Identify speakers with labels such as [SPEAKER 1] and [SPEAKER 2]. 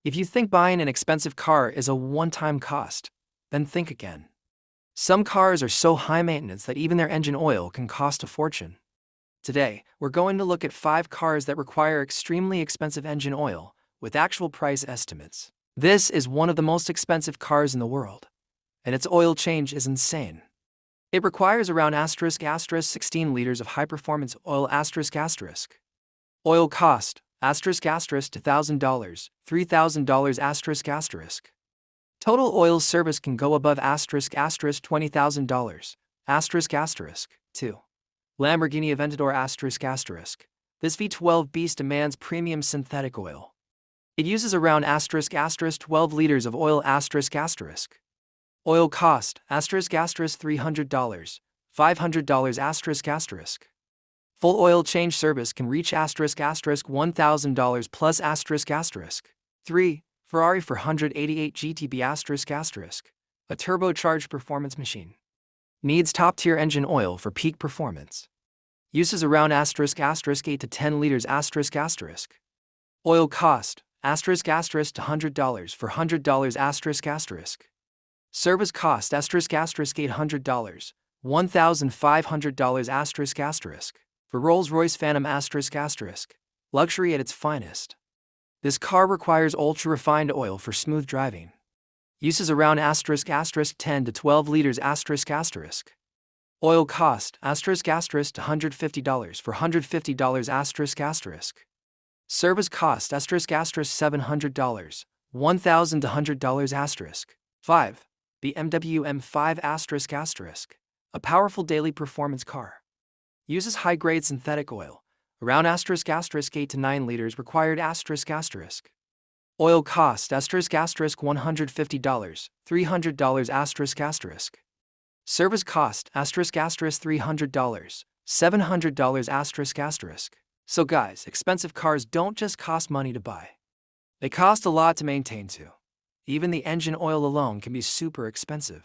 [SPEAKER 1] If you think buying an expensive car is a one-time cost, then think again. Some cars are so high maintenance that even their engine oil can cost a fortune. Today, we're going to look at 5 cars that require extremely expensive engine oil, with actual price estimates. This is one of the most expensive cars in the world, and its oil change is insane. It requires around *** 16 liters of high-performance oil ***. Oil cost $2,000, $3,000 ***. Total oil service can go above $20,000 2. Lamborghini Aventador ***. This V12 beast demands premium synthetic oil. It uses around *** 12 liters of oil ***. Oil cost $300, $500 ***. Full oil change service can reach $1,000 plus ***. 3. Ferrari 488 GTB ***. A turbocharged performance machine. Needs top-tier engine oil for peak performance. Uses around *** 8 to 10 liters ***. Oil cost $100 for $100 ***. Service cost $800, $1,500 ***. For Rolls-Royce Phantom ***. Luxury at its finest. This car requires ultra-refined oil for smooth driving. Uses around ** 10 to 12 liters ***. Oil cost $150 for $150 ***. Service cost $700, $1,100 ***. 5. BMW M5 ***. A powerful daily performance car. Uses high-grade synthetic oil, around ** 8 to 9 liters required ***. Oil cost $150, $300 ***. Service cost $300, $700 ***. So guys, expensive cars don't just cost money to buy. They cost a lot to maintain too. Even the engine oil alone can be super expensive.